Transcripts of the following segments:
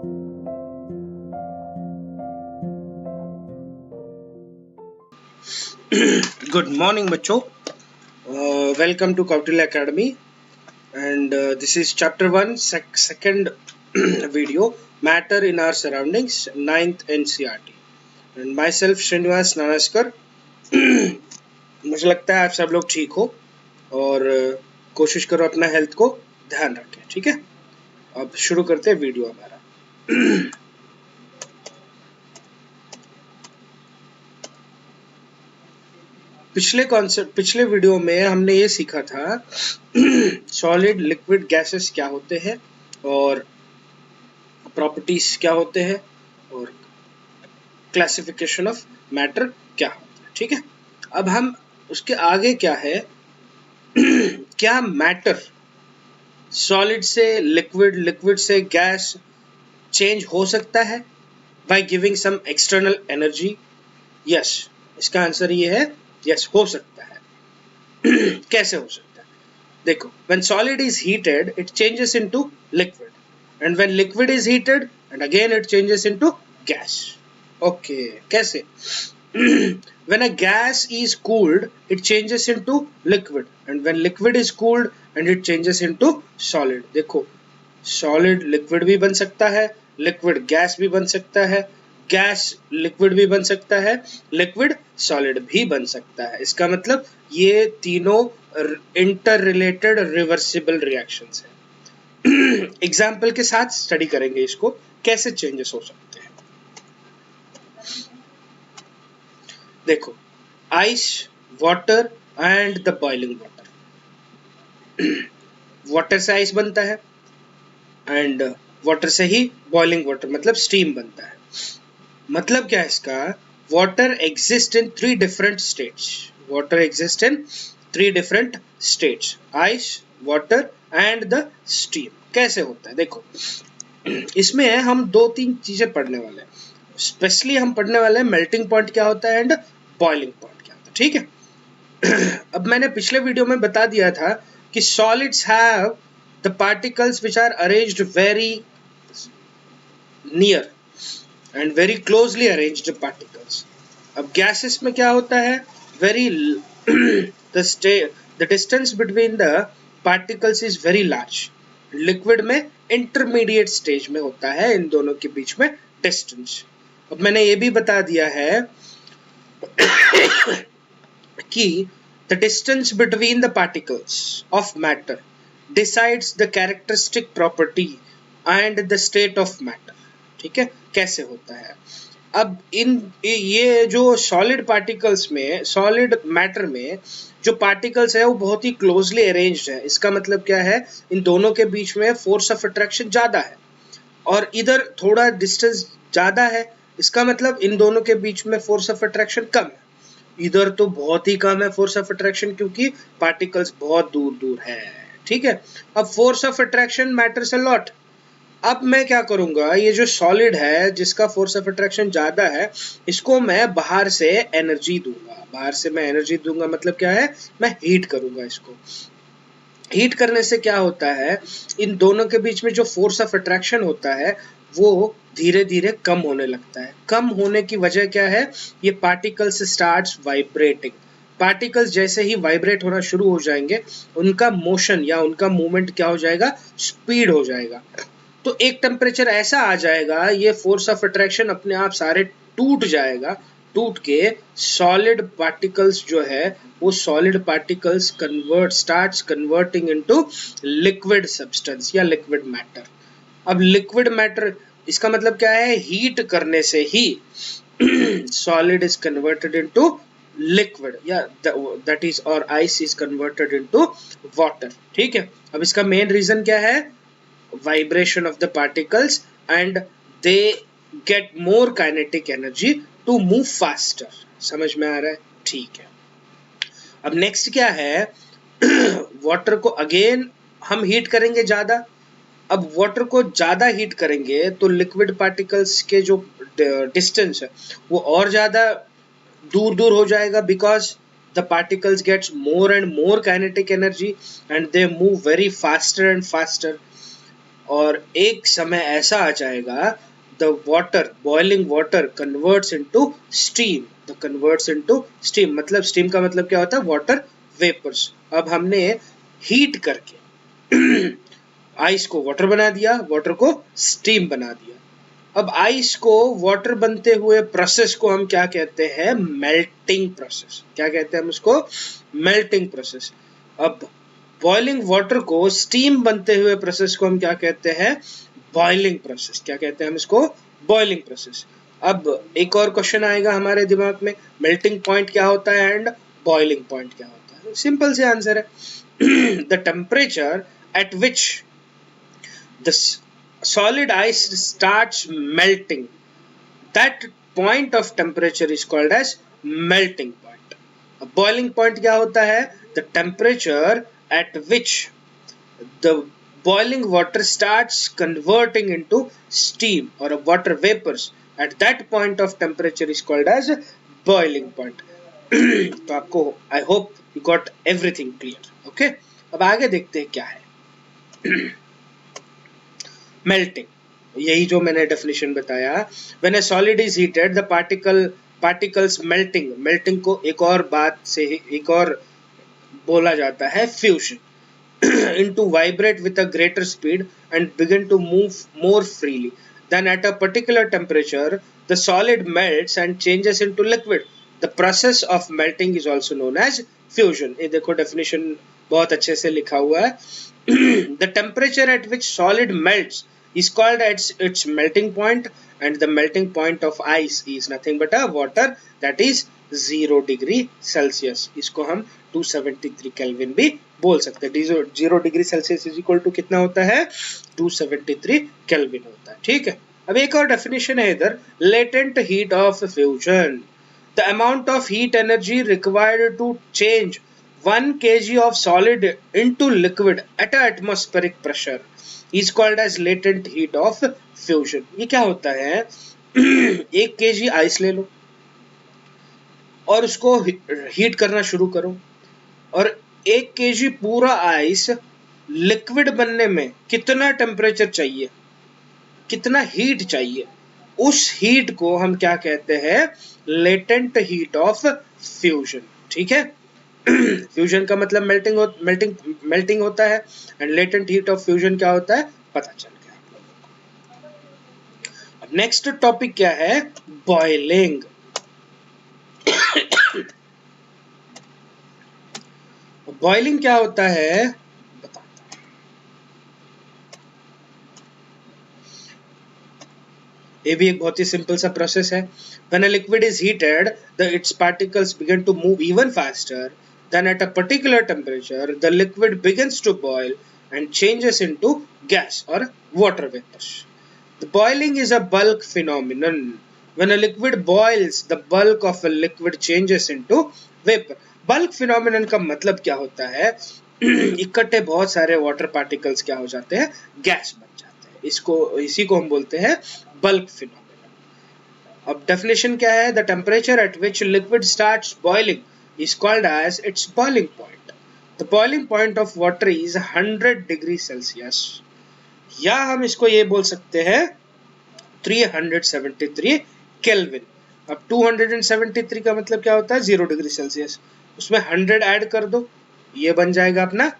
Good morning, बच्चों. Welcome to Kautilya Academy, and this is chapter 1, second video, Matter in Our Surroundings, 9th NCERT. And myself, Srinivas Nanaskar. मुझे लगता है आप सब लोग ठीक हो और कोशिश करो अपना हेल्थ को ध्यान रखें, ठीक है. अब शुरू करते हैं वीडियो हमारा. पिछले वीडियो में हमने ये सीखा था सॉलिड, लिक्विड, गैसेस क्या होते हैं और प्रॉपर्टीज क्या होते हैं और क्लासिफिकेशन ऑफ मैटर क्या होता है, ठीक है. अब हम उसके आगे क्या है, क्या मैटर सॉलिड से लिक्विड, लिक्विड से गैस चेंज हो सकता है by giving some external energy? Yes, इसका आंसर ये है यस, हो सकता है. कैसे हो सकता है? देखो, when solid is heated it changes into liquid, and when liquid is heated and again it changes into gas. Okay, कैसे? When a gas is cooled it changes into liquid, and when liquid is cooled and it changes into solid. देखो, solid liquid भी बन सकता है, liquid gas भी बन सकता है, गैस लिक्विड भी बन सकता है, लिक्विड सॉलिड भी बन सकता है. इसका मतलब ये तीनों इंटर रिलेटेड रिवर्सिबल रिएक्शंस हैं. एग्जाम्पल के साथ स्टडी करेंगे इसको, कैसे चेंजेस हो सकते हैं. देखो, ice, water and the boiling water. Water से आइस बनता है एंड वाटर से ही बॉइलिंग वाटर मतलब स्टीम बनता है. मतलब क्या है इसका? Water exist in 3 different states. Water exist in 3 different states, ice, water and the steam. कैसे होता है? देखो, इसमें हम 2-3 चीजें पढ़ने वाले हैं. स्पेशली हम पढ़ने वाले हैं मेल्टिंग पॉइंट क्या होता है एंड बॉइलिंग पॉइंट क्या होता है, ठीक है. अब मैंने पिछले वीडियो में बता दिया था कि solids have the particles which are arranged very near and very closely arranged particles. अब gases में क्या होता है? Very the distance between the particles is very large. Liquid में intermediate stage में होता है इन दोनों के बीच में distance. अब मैंने ये भी बता दिया है कि the distance between the particles of matter decides the characteristic property and the state of matter. ठीक है, कैसे होता है? अब ये जो सॉलिड पार्टिकल्स में, सॉलिड मैटर में जो पार्टिकल्स है वो बहुत ही क्लोजली अरेंज्ड है. इसका मतलब क्या है? इन दोनों के बीच में फोर्स ऑफ अट्रैक्शन ज्यादा है और इधर थोड़ा डिस्टेंस ज्यादा है. इसका मतलब इन दोनों के बीच में फोर्स ऑफ अट्रैक्शन कम है. इधर तो बहुत ही कम है फोर्स ऑफ अट्रैक्शन क्योंकि पार्टिकल्स बहुत दूर दूर है, ठीक है. अब force of attraction matters a lot. अब मैं क्या करूंगा, ये जो सॉलिड है जिसका फोर्स ऑफ अट्रैक्शन ज्यादा है, इसको मैं बाहर से एनर्जी दूंगा. बाहर से मैं एनर्जी दूंगा मतलब क्या है? मैं हीट करूंगा इसको. हीट करने से क्या होता है? इन दोनों के बीच में जो फोर्स ऑफ अट्रैक्शन होता है वो धीरे धीरे कम होने लगता है. कम होने की वजह क्या है? ये पार्टिकल्स स्टार्ट्स वाइब्रेटिंग. पार्टिकल्स जैसे ही वाइब्रेट होना शुरू हो जाएंगे, उनका मोशन या उनका मूवमेंट क्या हो जाएगा? स्पीड हो जाएगा. तो एक टेम्परेचर ऐसा आ जाएगा, ये फोर्स ऑफ अट्रैक्शन अपने आप सारे टूट जाएगा. टूट के सॉलिड पार्टिकल्स जो है वो solid particles starts converting into liquid substance या लिक्विड मैटर. अब लिक्विड मैटर इसका मतलब क्या है? हीट करने से ही solid is converted into liquid या दैट इज और ice is converted into water, ठीक है. अब इसका मेन रीजन क्या है? vibration of the particles and they get more kinetic energy to move faster. समझ में आ रहा है? ठीक है. अब नेक्स्ट क्या है? वाटर को अगेन हम हीट करेंगे ज्यादा. अब वाटर को ज्यादा हीट करेंगे तो लिक्विड पार्टिकल्स के जो डिस्टेंस है वो और ज्यादा दूर दूर हो जाएगा, because the particles gets more and more kinetic energy and they move very faster and faster. और एक समय ऐसा आ जाएगा the water, boiling water converts into steam, the converts into steam, मतलब स्टीम का मतलब क्या होता है, वाटर वेपर्स। अब हमने हीट करके आइस को वाटर बना दिया, वाटर को स्टीम बना दिया। अब आइस को वाटर बनते हुए प्रोसेस को हम क्या कहते हैं, मेल्टिंग प्रोसेस। क्या कहते हैं हम उसको, मेल्टिंग प्रोसेस। अब बॉइलिंग वाटर को स्टीम बनते हुए प्रोसेस को हम क्या कहते हैं, बॉइलिंग प्रोसेस। क्या कहते हैं हम इसको, बॉइलिंग प्रोसेस। अब एक और क्वेश्चन आएगा हमारे दिमाग में, मेल्टिंग पॉइंट क्या होता है एंड बॉइलिंग पॉइंट क्या होता है। सिंपल से आंसर है the temperature at which the solid ice starts melting, that point of temperature is called as melting point. अब boiling point क्या होता है, the temperature at which the boiling water starts converting into steam or water vapors, at that point of temperature is called as boiling point. तो आपको I hope you got everything clear. Okay, अब आगे देखते हैं क्या है melting. यही जो मैंने डेफिनेशन बताया, when a solid is heated the particles melting, melting को एक और बात से एक और बोला जाता है fusion, into vibrate with a greater speed and begin to move more freely then at a particular temperature the solid melts and changes into liquid, the process of melting is also known as fusion. ये देखो definition बहुत अच्छे से लिखा हुआ है the temperature at which solid melts is called its melting point, and the melting point of ice is nothing but a water that is 0 degree Celsius. इसको हम 273 केल्विन भी बोल सकते हैं। 0 degree Celsius is equal to कितना होता है, 273 kelvin होता है। ठीक है, अब एक और डेफिनेशन है इधर, latent heat of fusion, the amount of heat energy required to change 1 kg of solid into liquid at a atmospheric pressure is called as latent heat of fusion. ये क्या होता है, 1 kg आइस ले लो और उसको heat करना शुरू करो, और 1 kg पूरा आइस लिक्विड बनने में कितना टेम्परेचर चाहिए, कितना हीट चाहिए, उस हीट को हम क्या कहते हैं, लेटेंट हीट ऑफ फ्यूजन। ठीक है, फ्यूजन का मतलब मेल्टिंग होता है, and latent heat of fusion क्या होता है, पता चल गया आप लोगों को। अब नेक्स्ट टॉपिक क्या है, बॉइलिंग। बॉइलिंग क्या होता है बताता हूं। ये भी एक बहुत ही सिंपल सा प्रोसेस है। When a liquid is heated, its particles begin to move even faster. Then at a particular temperature, the liquid begins to boil and changes into gas or water vapors. The boiling is a bulk phenomenon. When a liquid boils, the bulk of a liquid changes into vapor. Bulk phenomenon का मतलब क्या होता है, इकट्ठे बहुत सारे water particles क्या हो जाते हैं, गैस बन जाते हैं। इसी को हम बोलते हैं बल्क फिनोमेनन। अब डेफिनेशन क्या है, the temperature at which liquid starts boiling is called as its boiling point. The boiling point of water is 100 degree Celsius, या हम इसको ये बोल सकते हैं 373 केल्विन। अब 273 का मतलब क्या होता है, 0 डिग्री सेल्सियस, उसमें 100 ऐड कर दो, ये बन जाएगा अपना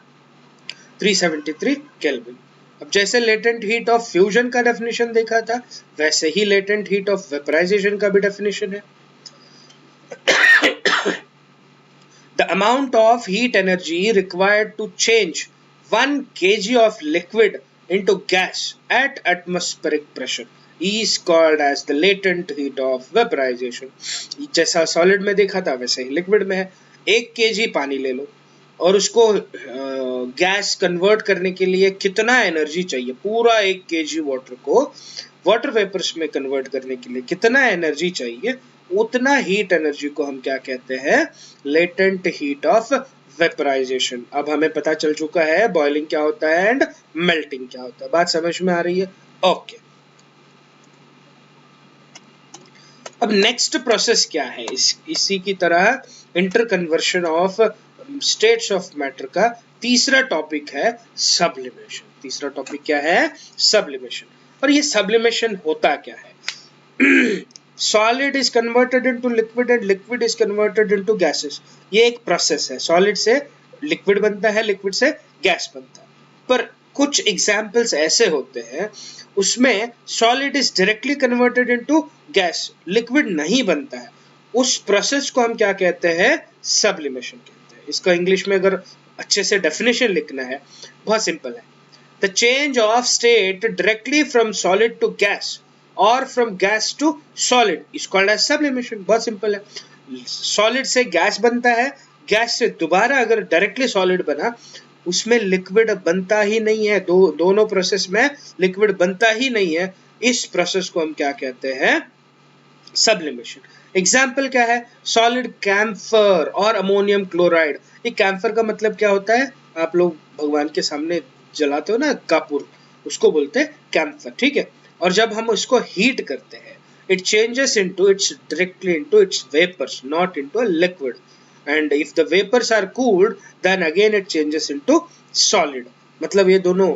373 केल्विन। अब जैसे लेटेंट हीट ऑफ फ्यूजन का डेफिनेशन देखा था, वैसे ही लेटेंट हीट ऑफ वेपराइजेशन का भी डेफिनेशन है। The amount of heat energy required to change 1 kg of liquid into gas at atmospheric pressure is called as the latent heat of vaporization. जैसा solid में देखा था वैसे ही लिक्विड में है। 1 kg पानी ले लो और उसको गैस कन्वर्ट करने के लिए कितना एनर्जी चाहिए, पूरा 1 kg वाटर को वाटर वेपर्स में कन्वर्ट करने के लिए कितना एनर्जी चाहिए, उतना हीट एनर्जी को हम क्या कहते हैं, लेटेंट हीट ऑफ वेपराइजेशन। अब हमें पता चल चुका है बॉइलिंग क्या होता है एंड मेल्टिंग क्या होता है, बात समझ में आ रही है। ओके, अब नेक्स्ट प्रोसेस क्या है, इसी की तरह inter conversion of states of matter का तीसरा टॉपिक है सब्लिमेशन। तीसरा टॉपिक क्या है? सब्लिमेशन। और ये सब्लिमेशन होता क्या है? Solid is converted into liquid and liquid is converted into gases. ये एक प्रोसेस है, सॉलिड से लिक्विड बनता है, लिक्विड से गैस बनता है। पर कुछ एग्जाम्पल्स ऐसे होते हैं उसमें solid is directly converted into gas, liquid नहीं बनता है। उस प्रोसेस को हम क्या कहते हैं? सब्लिमेशन कहते हैं। इसका इंग्लिश में अगर अच्छे से डेफिनेशन लिखना है, बहुत सिंपल है। The change of state directly from solid to gas और from gas to solid is called as sublimation. बहुत सिंपल है। सॉलिड से गैस बनता है, गैस से दोबारा अगर डायरेक्टली सॉलिड बना, उसमें लिक्विड बनता ही नहीं है। दोनों प्रोसेस में लिक्विड बनता ही नहीं है। इस प्रोसेस को हम क्या कहते हैं? सब्लिमेशन। एग्जाम्पल क्या है? सॉलिड कैम्फर और अमोनियम क्लोराइड। ये कैम्फर का मतलब क्या होता है? आप लोग भगवान के सामने जलाते हो ना कपूर, उसको बोलते हैं कैम्फर, ठीक है। और जब हम उसको हीट करते हैं, it changes into its directly into its vapors, not into a liquid. And if the vapors are cooled, then again it changes into solid. मतलब ये दोनों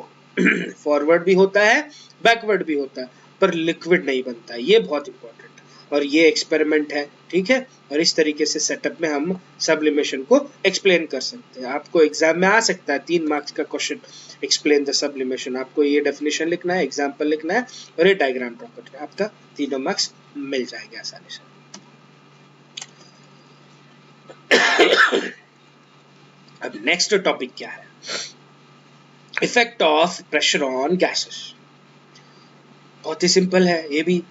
फॉरवर्ड भी होता है, बैकवर्ड भी होता है, पर लिक्विड नहीं बनता है। ये बहुत इंपॉर्टेंट है और ये एक्सपेरिमेंट है, ठीक है। और इस तरीके से सेटअप में हम सब्लिमेशन को एक्सप्लेन कर सकते हैं। आपको एग्जाम में आ सकता है 3 मार्क्स का क्वेश्चन, एक्सप्लेन द सब्लिमेशन। आपको ये डेफिनेशन लिखना है, एग्जाम्पल लिखना है और ये डायग्राम ड्रॉ करना है। आपका 3 मार्क्स मिल जाएगा आसानी से। अब नेक्स्ट टॉपिक क्या है? Effect of pressure on gases. बहुत ही सिंपल है ये भी।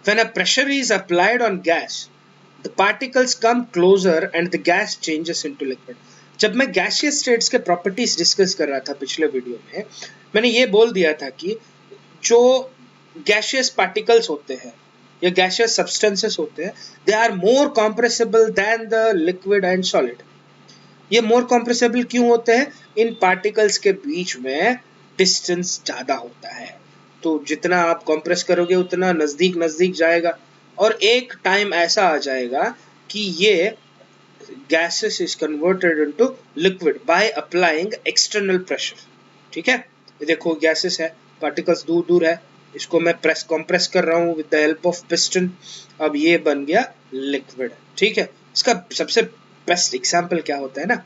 When a pressure is applied on gas, the particles come closer and the gas changes into liquid. जब मैं गैसियस स्टेट्स के प्रॉपर्टीज डिस्कस कर रहा था पिछले वीडियो में, मैंने ये बोल दिया था कि जो गैसियस पार्टिकल्स होते हैं या गैसियस सब्सटेंसेस होते हैं, they are more compressible than the liquid and solid. ये मोर कॉम्प्रेसिबल क्यों होते हैं? इन पार्टिकल्स के बीच में डिस्टेंस ज्यादा होता है, तो जितना आप कंप्रेस करोगे उतना नजदीक नजदीक जाएगा। और एक टाइम ऐसा आ जाएगा कि ये gases is converted into liquid by applying external pressure, ठीक है। ये देखो गैसेस है, पार्टिकल्स दूर दूर है, इसको मैं कंप्रेस कर रहा हूँ with the help of piston. अब ये बन गया लिक्विड, ठीक है। इसका सबसे बेस्ट एग्जांपल क्या होता है ना,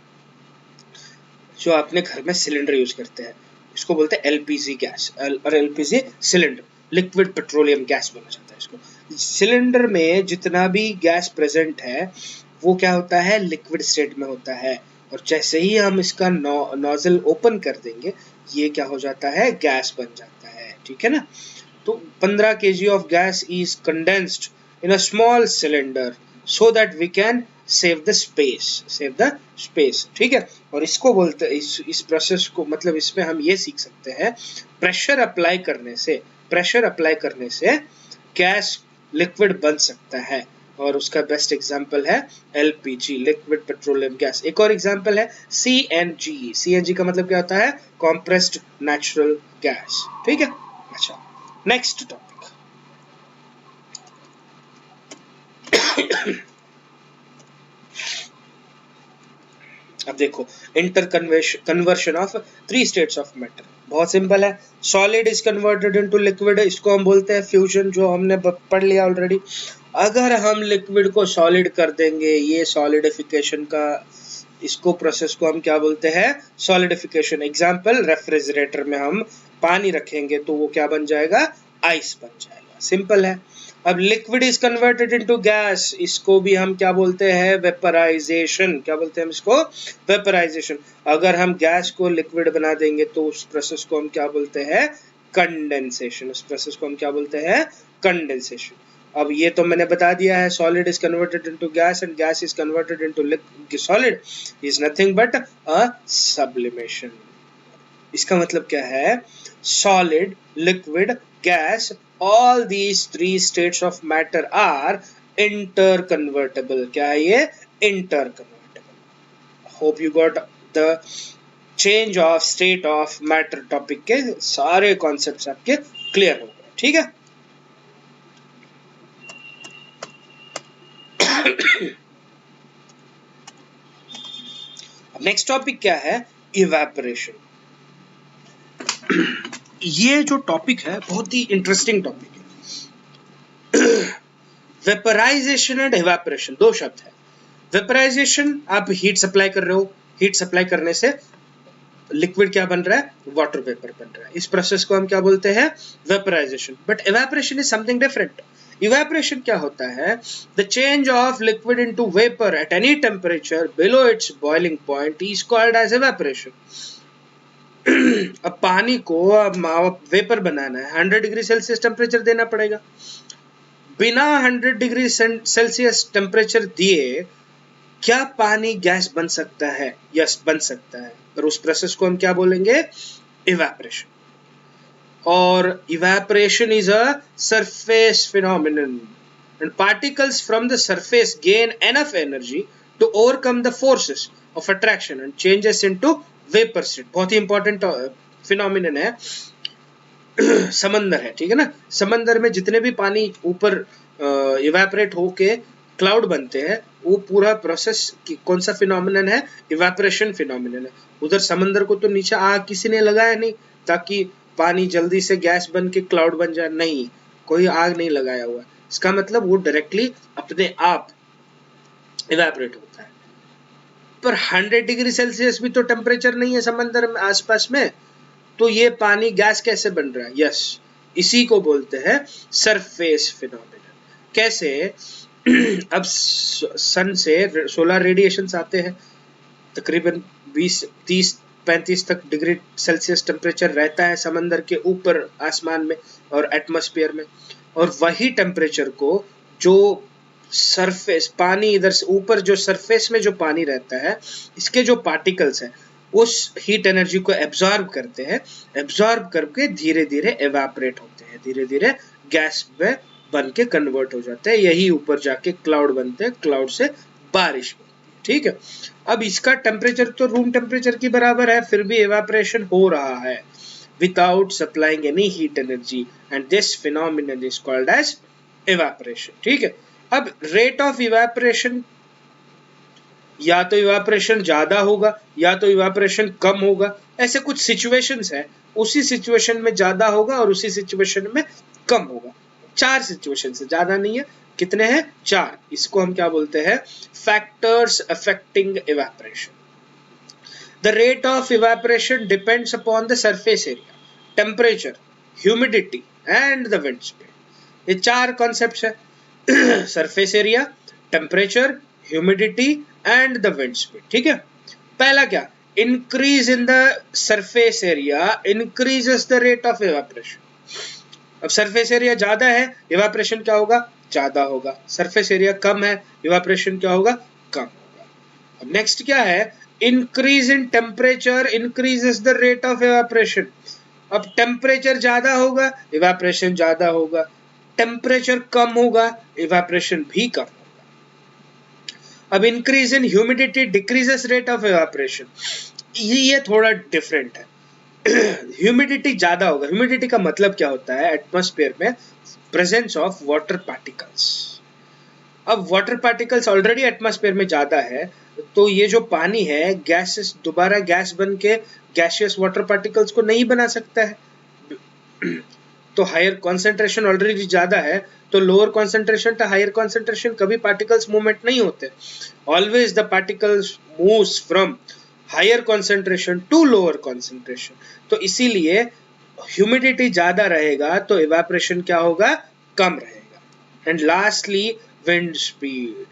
जो अपने घर में सिलेंडर यूज करते हैं, इसको बोलते हैं एलपीजी गैस और LPG cylinder, liquid petroleum gas बोला जाता है इसको। सिलेंडर में जितना भी गैस प्रेजेंट है वो क्या होता है? लिक्विड स्टेट में होता है। और जैसे ही हम इसका नोजल ओपन कर देंगे, ये क्या हो जाता है? गैस बन जाता है, ठीक है ना। तो 15 kg of gas is condensed in a small cylinder so that we can save the space, ठीक है। और इसको बोलते इस प्रोसेस को, मतलब इसमें हम ये सीख सकते हैं, प्रेशर अप्लाई करने से गैस लिक्विड बन सकता है। और उसका बेस्ट एग्जांपल है एलपीजी, लिक्विड पेट्रोलियम गैस। एक और एग्जांपल है सीएनजी। सीएनजी का मतलब क्या होता है? कॉम्प्रेस्ड नेचुरल गैस, ठीक है। अच्छा, नेक्स्ट टॉपिक। अब देखो, inter conversion of 3 states of matter. बहुत सिंपल है। Solid is converted into liquid, इसको हम बोलते हैं फ्यूजन, जो हमने पढ़ लिया ऑलरेडी। अगर हम लिक्विड को सॉलिड कर देंगे, ये सॉलिडिफिकेशन का, इसको प्रोसेस को हम क्या बोलते हैं? सॉलिडिफिकेशन। एग्जांपल, रेफ्रिजरेटर में हम पानी रखेंगे तो वो क्या बन जाएगा? आइस बन जाएगा। सिंपल है। अब liquid is converted into gas, इसको भी हम क्या बोलते हैं? वेपराइजेशन। क्या बोलते हैं हम इसको? वेपराइजेशन। अगर हम गैस को लिक्विड बना देंगे तो उस प्रोसेस को हम क्या बोलते हैं? कंडेंसेशन। उस प्रोसेस को हम क्या बोलते हैं? कंडेंसेशन। अब ये तो मैंने बता दिया है, solid is converted into gas and gas is converted into solid is nothing but a sublimation. इसका मतलब क्या है? Solid, liquid, gas, all these 3 states of matter are interconvertible. क्या है ये? Interconvertible. Hope you got the change of state of matter topic के सारे concepts आपके clear हो गए, ठीक है। नेक्स्ट टॉपिक क्या है? इवेपोरेशन। ये जो टॉपिक है बहुत ही इंटरेस्टिंग टॉपिक है। वेपराइजेशन एंड इवेपोरेशन दो शब्द है। वेपराइजेशन, आप हीट सप्लाई कर रहे हो, हीट सप्लाई करने से लिक्विड क्या बन रहा है, वाटर वेपर बन रहा है, इस प्रोसेस को हम क्या बोलते हैं, vaporisation. But evaporation is something different. Evaporation क्या होता है, the change of liquid into vapour at any temperature below its boiling point is called as evaporation. अब पानी को वेपर बनाना है, 100 डिग्री सेल्सियस टेम्परेचर देना पड़ेगा। बिना 100 डिग्री सेल्सियस टेम्परेचर दिए क्या पानी गैस बन सकता है? यस, बन सकता है, पर उस प्रोसेस को हम क्या बोलेंगे, इवेपोरेशन। और evaporation is a surface phenomenon and particles from the surface gain enough energy to overcome the forces of attraction and changes into vapour state. बहुत ही इंपॉर्टेंट फिनोमिनन है। समंदर है, ठीक है ना, समंदर में जितने भी पानी ऊपर इवेपोरेट होके क्लाउड बनते हैं, वो पूरा प्रोसेस कौन सा फिनोमिनन है, इवेपोरेशन फिनोमिनन है। उधर समंदर को तो नीचे आग किसी ने लगाया नहीं ताकि पानी जल्दी से गैस बन के क्लाउड बन जाए, नहीं, कोई आग नहीं लगाया हुआ। इसका मतलब वो डायरेक्टली अपने आप इवेपोरेट होता है। पर 100 डिग्री सेल्सियस भी तो टेम्परेचर नहीं है समंदर में आसपास में, तो ये पानी गैस कैसे बन रहा है? यस, इसी को बोलते हैं सरफेस फिनोमिनन। कैसे? अब सन से सोलर रेडिएशंस आते हैं, तकरीबन 20, 30, 35 तक डिग्री सेल्सियस टेम्परेचर रहता है समंदर के ऊपर आसमान में और एटमॉस्फेयर में। और वही टेम्परेचर को जो सरफेस पानी इधर से ऊपर जो सरफेस में जो पानी रहता है, इसके जो पार्टिकल्स हैं उस हीट एनर्जी को एब्जॉर्ब करते हैं, एब्जॉर्ब करके धीरे धीरे एवापोरेट होते हैं, धीरे धीरे गैस में बन के कन्वर्ट हो जाते हैं, यही ऊपर जाके क्लाउड बनते हैं, क्लाउड से बारिश बनती है, ठीक है। अब इसका टेम्परेचर तो रूम टेम्परेचर की बराबर है, फिर भी एवापोरेशन हो रहा है without supplying any heat energy and this phenomenon is called as evaporation, ठीक है। अब रेट ऑफ इवेपोरेशन, या तो इवेपोरेशन ज्यादा होगा या तो इवेपोरेशन कम होगा, ऐसे कुछ सिचुएशंस है, उसी सिचुएशन में ज्यादा होगा और उसी सिचुएशन में कम होगा। 4 सिचुएशन है, ज्यादा नहीं है, कितने हैं, 4। इसको हम क्या बोलते हैं, factors affecting evaporation. The rate of evaporation depends upon the surface area, temperature, humidity and the wind speed. ये 4 कॉन्सेप्ट्स है। Surface area, temperature, humidity and the wind speed, ठीक है। पहला क्या, increase in the surface area increases the rate of evaporation. अब surface area ज्यादा है, evaporation क्या होगा, ज्यादा होगा। सरफेस एरिया कम है, इवेपोरेशन क्या होगा, कम होगा। अब नेक्स्ट क्या है, increase in temperature increases the rate of evaporation. अब टेम्परेचर ज्यादा होगा, इवेपोरेशन ज्यादा होगा, टेम्परेचर कम होगा, इवेपोरेशन भी कम होगा। अब increase in humidity decreases rate of evaporation, ये थोड़ा डिफरेंट है। ह्यूमिडिटी ज्यादा होगा, ह्यूमिडिटी का मतलब क्या होता है, एटमॉस्फेयर में प्रेजेंस ऑफ वाटर पार्टिकल्स। अब वाटर पार्टिकल्स ऑलरेडी एटमॉस्फेयर में ज्यादा है, तो ये जो पानी है गैसेस दोबारा गैस बन के गैसियस वाटर पार्टिकल्स को नहीं बना सकता है। तो हायर कॉन्सेंट्रेशन ऑलरेडी ज्यादा है, तो lower concentration to higher concentration कभी पार्टिकल्स मूवमेंट नहीं होते, always the particles moves from higher concentration to lower concentration. तो इसीलिए ह्यूमिडिटी ज्यादा रहेगा तो इवेपोरेशन क्या होगा, कम रहेगा। एंड लास्टली विंड स्पीड,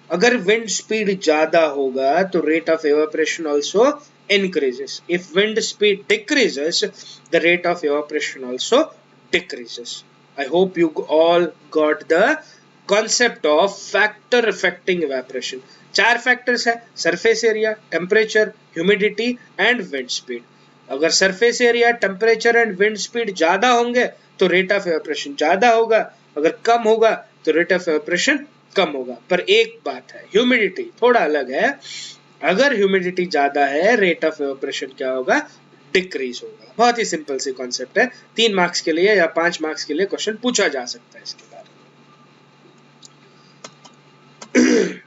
अगर विंड स्पीड ज्यादा होगा तो rate of evaporation also increases. If wind speed decreases, the rate of evaporation also decreases. I hope you all got the concept of factor affecting evaporation. 4 factors है, surface area, temperature, humidity and wind speed. अगर surface area, temperature and wind speed ज्यादा होंगे तो rate of evaporation ज्यादा होगा, अगर कम होगा तो rate of evaporation कम होगा। पर एक बात है, humidity थोड़ा अलग है, अगर ह्यूमिडिटी ज्यादा है रेट ऑफ इवेपोरेशन क्या होगा, डिक्रीज होगा। बहुत ही सिंपल सी कॉन्सेप्ट है, 3 मार्क्स के लिए या 5 मार्क्स के लिए क्वेश्चन पूछा जा सकता है इसके बारे में।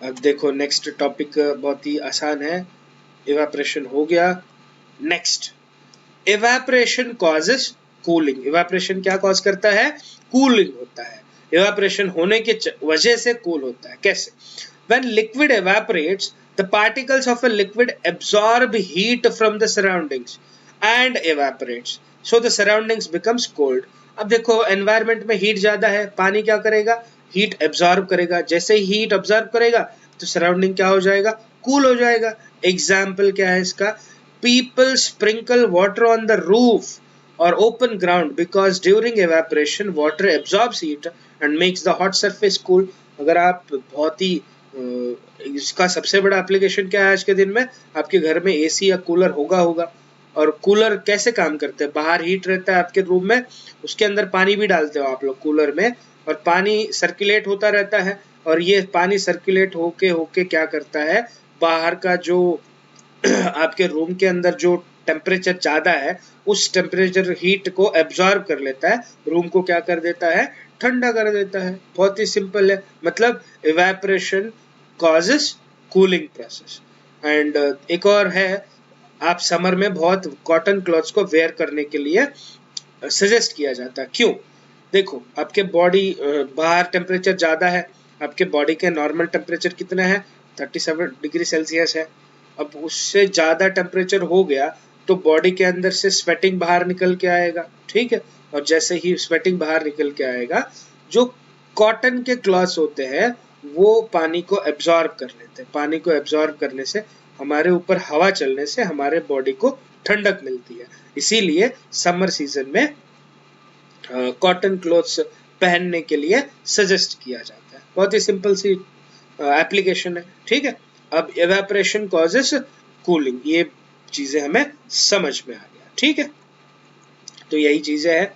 अब देखो नेक्स्ट टॉपिक बहुत ही आसान है, इवेपोरेशन हो गया। Next, evaporation causes cooling. Evaporation क्या कॉज करता है? कूलिंग होता है। इवेपोरेशन होने के वजह से कूल होता है। कैसे? When liquid evaporates, the particles of a liquid absorb heat from the surroundings and evaporates. So the surroundings becomes cold. अब देखो एनवायरमेंट में हीट ज्यादा है, पानी क्या करेगा? हीट एब्जॉर्ब करेगा। जैसे ही हीट एब्जॉर्ब करेगा तो सराउंडिंग क्या हो जाएगा? कूल हो जाएगा। एग्जाम्पल क्या है इसका? People sprinkle water on the roof or open ground because during evaporation water absorbs heat and makes the hot surface cool. अगर आप बहुत ही इसका सबसे बड़ा एप्लीकेशन क्या है आज के दिन में? आपके घर में एसी या कूलर होगा। और कूलर कैसे काम करते हैं? बाहर हीट रहता है आपके रूम में, उसके अंदर पानी भी डालते हो आप लोग कूलर में, और पानी सर्कुलेट होता रहता है। और ये पानी सर्कुलेट होके होके क्या करता है? बाहर का जो आपके रूम के अंदर जो टेम्परेचर ज्यादा है, उस टेम्परेचर हीट को एब्जॉर्ब कर लेता है, रूम को क्या कर देता है? ठंडा कर देता है। बहुत ही सिंपल है। मतलब evaporation causes cooling process. And एक और है, आप समर में बहुत कॉटन क्लॉथ्स को वेयर करने के लिए सजेस्ट किया जाता है। क्यों? देखो आपके बॉडी बाहर टेम्परेचर ज्यादा है, आपके बॉडी के नॉर्मल टेम्परेचर कितना है? 37 डिग्री सेल्सियस है। अब उससे ज्यादा टेम्परेचर हो गया तो बॉडी के अंदर से स्वेटिंग बाहर निकल के आएगा, ठीक है। और जैसे ही स्वेटिंग बाहर निकल के आएगा, जो कॉटन के क्लॉथ्स होते हैं वो पानी को एब्जॉर्ब कर लेते हैं। पानी को एब्जॉर्ब करने से, हमारे ऊपर हवा चलने से हमारे बॉडी को ठंडक मिलती है। इसीलिए समर सीजन में कॉटन क्लॉथ्स पहनने के लिए सजेस्ट किया जाता है। बहुत ही सिंपल सी एप्लीकेशन है, ठीक है। अब इवेपोरेशन कॉजेस कूलिंग, ये चीजें हमें समझ में आ गया, ठीक है। तो यही चीजें हैं।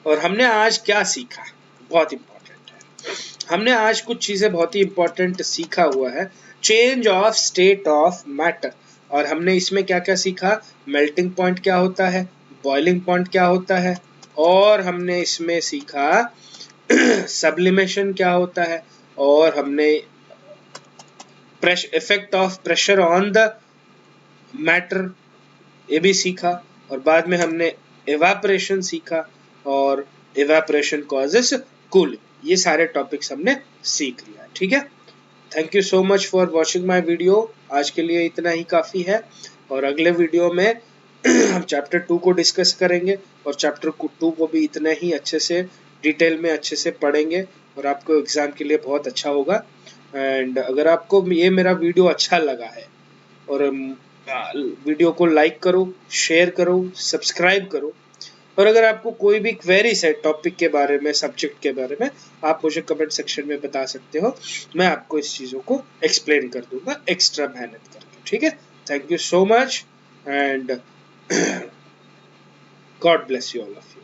और हमने आज क्या सीखा? बहुत इंपॉर्टेंट है। हमने आज कुछ चीजें बहुत ही इंपॉर्टेंट सीखा हुआ है। Change of state of matter. और हमने इसमें क्या क्या सीखा? मेल्टिंग पॉइंट क्या होता है, बॉइलिंग पॉइंट क्या होता है, और हमने इसमें सीखा सब्लिमेशन क्या होता है, और हमने effect of pressure on the matter ये भी सीखा। और बाद में हमने इवेपोरेशन सीखा और इवेपोरेशन कॉजेस कूलिंग। ये सारे टॉपिक्स हमने सीख लिया, ठीक है। Thank you so much for watching my video. आज के लिए इतना ही काफ़ी है, और अगले वीडियो में हम चैप्टर 2 को डिस्कस करेंगे, और चैप्टर 2 को भी इतने ही अच्छे से डिटेल में अच्छे से पढ़ेंगे, और आपको एग्ज़ाम के लिए बहुत अच्छा होगा। एंड अगर आपको ये मेरा वीडियो अच्छा लगा है, और वीडियो को लाइक करो, शेयर करो, सब्सक्राइब करो। और अगर आपको कोई भी क्वेरीज है टॉपिक के बारे में, सब्जेक्ट के बारे में, आप मुझे कमेंट सेक्शन में बता सकते हो। मैं आपको इस चीज़ों को एक्सप्लेन कर दूंगा एक्स्ट्रा मेहनत करके, ठीक है। Thank you so much and God bless you all of you.